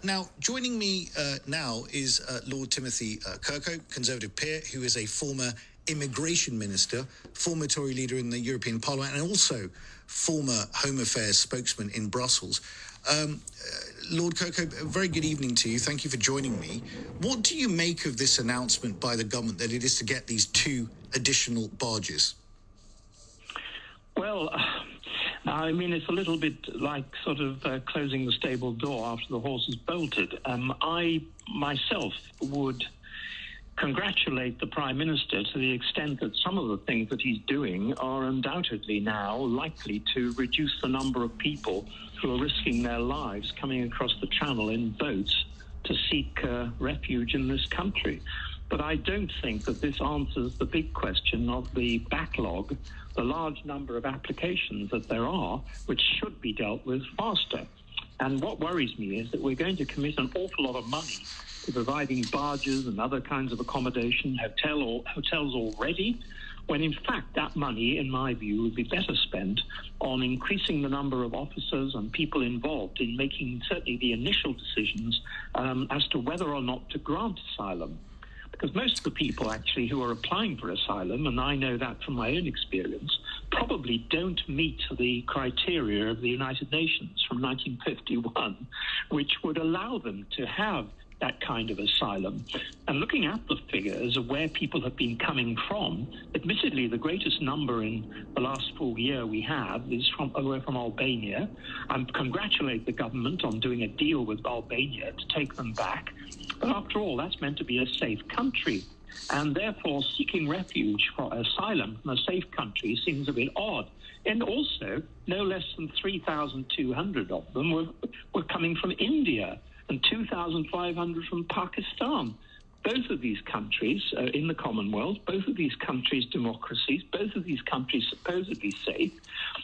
Now, joining me now is Lord Timothy Kirkhope, Conservative peer, who is a former immigration minister, former Tory leader in the European Parliament, and also former Home Affairs spokesman in Brussels. Lord Kirkhope, a very good evening to you. Thank you for joining me. What do you make of this announcement by the government that it is to get these 2 additional barges? Well, I mean, it's a little bit like sort of closing the stable door after the horse has bolted. I myself would congratulate the Prime Minister to the extent that some of the things that he's doing are undoubtedly now likely to reduce the number of people who are risking their lives coming across the Channel in boats to seek refuge in this country. But I don't think that this answers the big question of the backlog, the large number of applications that there are, which should be dealt with faster. And what worries me is that we're going to commit an awful lot of money to providing barges and other kinds of accommodation, hotels already, when in fact that money, in my view, would be better spent on increasing the number of officers and people involved in making certainly the initial decisions as to whether or not to grant asylum. Because most of the people actually who are applying for asylum, and I know that from my own experience, probably don't meet the criteria of the United Nations from 1951, which would allow them to have that kind of asylum. And looking at the figures of where people have been coming from, admittedly the greatest number in the last full year we have is from Albania. I congratulate the government on doing a deal with Albania to take them back. But after all, that's meant to be a safe country. And therefore, seeking refuge for asylum from a safe country seems a bit odd. And also, no less than 3,200 of them were coming from India and 2,500 from Pakistan. Both of these countries in the Commonwealth, both of these countries democracies, both of these countries supposedly safe.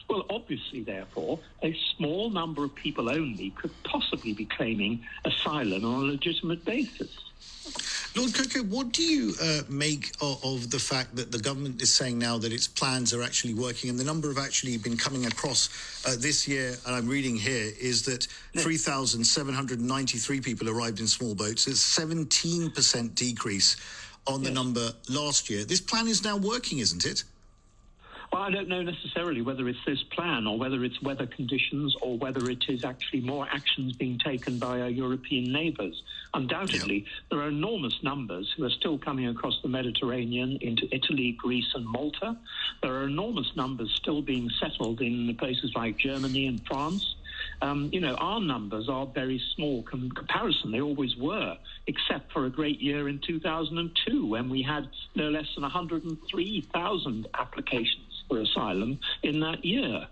Well, obviously, therefore, a small number of people only could possibly be claiming asylum on a legitimate basis. Lord Kirkhope, what do you make of the fact that the government is saying now that its plans are actually working, and the number have actually been coming across this year, and I'm reading here, is that 3,793 people arrived in small boats. It's a 17% decrease on the number last year. This plan is now working, isn't it? Well, I don't know necessarily whether it's this plan or whether it's weather conditions or whether it is actually more actions being taken by our European neighbours. Undoubtedly, there are enormous numbers who are still coming across the Mediterranean into Italy, Greece and Malta. There are enormous numbers still being settled in places like Germany and France. Our numbers are very small in comparison. They always were, except for a great year in 2002 when we had no less than 103,000 applications for asylum in that year.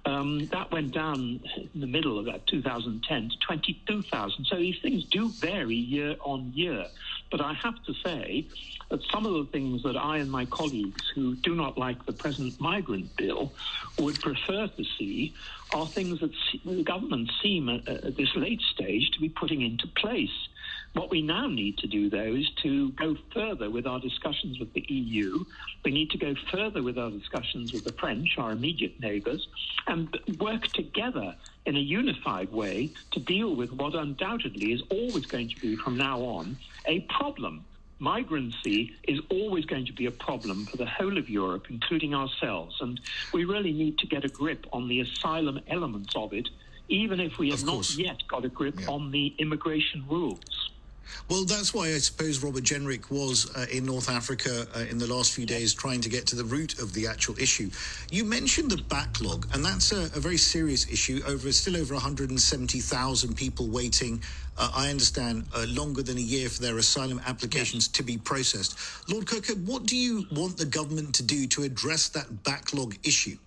That went down in the middle of that 2010 to 22,000. So these things do vary year on year. But I have to say that some of the things that I and my colleagues who do not like the present migrant bill would prefer to see are things that the government seem at this late stage to be putting into place. What we now need to do, though, is to go further with our discussions with the EU. We need to go further with our discussions with the French, our immediate neighbours, and work together in a unified way to deal with what undoubtedly is always going to be, from now on, a problem. Migrancy is always going to be a problem for the whole of Europe, including ourselves, and we really need to get a grip on the asylum elements of it, even if we have not yet got a grip on the immigration rules. Well, that's why I suppose Robert Jenrick was in North Africa in the last few days trying to get to the root of the actual issue. You mentioned the backlog, and that's a very serious issue. Still over 170,000 people waiting, I understand, longer than a year for their asylum applications to be processed. Lord Kirkhope, what do you want the government to do to address that backlog issue?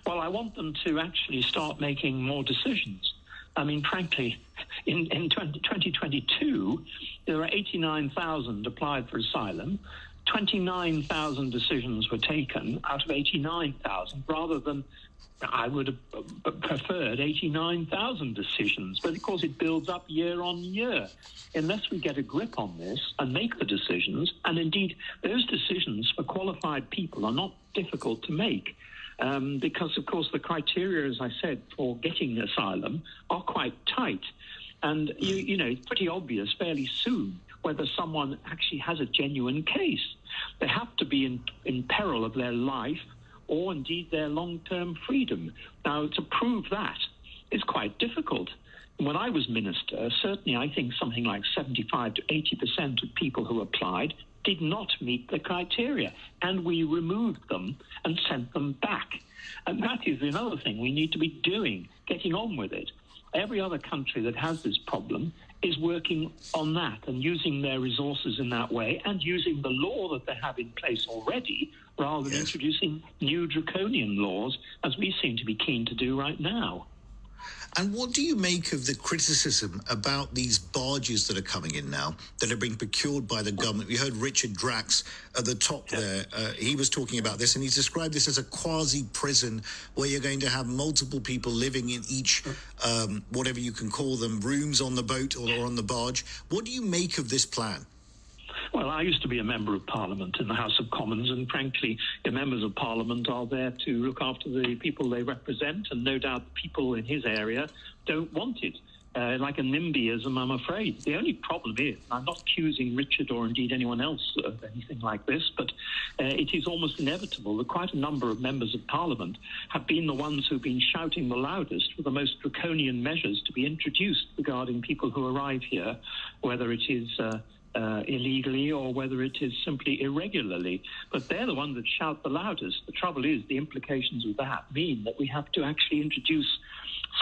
Well, I want them to actually start making more decisions. I mean, frankly, in 2022, there were 89,000 applied for asylum. 29,000 decisions were taken out of 89,000, rather than I would have preferred 89,000 decisions. But, of course, it builds up year on year. Unless we get a grip on this and make the decisions, and indeed those decisions for qualified people are not difficult to make. Because, of course, the criteria, as I said, for getting asylum are quite tight. And, you know, it's pretty obvious fairly soon whether someone actually has a genuine case. They have to be in peril of their life or indeed their long-term freedom. Now, to prove that is quite difficult. When I was minister, certainly I think something like 75 to 80% of people who applied did not meet the criteria, and we removed them and sent them back. And that is another thing we need to be doing, getting on with it. Every other country that has this problem is working on that and using their resources in that way and using the law that they have in place already rather than introducing new draconian laws, as we seem to be keen to do right now. And what do you make of the criticism about these barges that are coming in now, that are being procured by the government? We heard Richard Drax at the top there. He was talking about this, and he's described this as a quasi-prison where you're going to have multiple people living in each, whatever you can call them, rooms on the boat or on the barge. What do you make of this plan? Well, I used to be a member of Parliament in the House of Commons, and frankly, the members of Parliament are there to look after the people they represent, and no doubt the people in his area don't want it. Like a NIMBYism, I'm afraid. The only problem is, I'm not accusing Richard or indeed anyone else of anything like this, but it is almost inevitable that quite a number of members of Parliament have been the ones who've been shouting the loudest for the most draconian measures to be introduced regarding people who arrive here, whether it is illegally or whether it is simply irregularly. But they're the ones that shout the loudest. The trouble is the implications of that mean that we have to actually introduce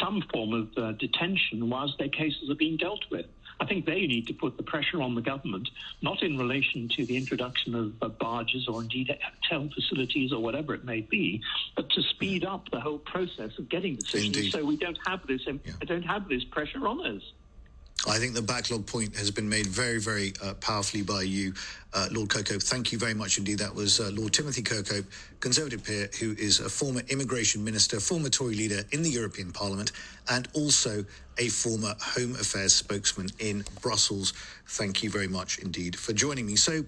some form of detention whilst their cases are being dealt with. I think they need to put the pressure on the government, not in relation to the introduction of barges or indeed hotel facilities or whatever it may be, but to speed up the whole process of getting decisions so we don't have this pressure on us. I think the backlog point has been made very, very powerfully by you, Lord Kirkhope. Thank you very much indeed. That was Lord Timothy Kirkhope, Conservative peer, who is a former immigration minister, former Tory leader in the European Parliament, and also a former Home Affairs spokesman in Brussels. Thank you very much indeed for joining me. So you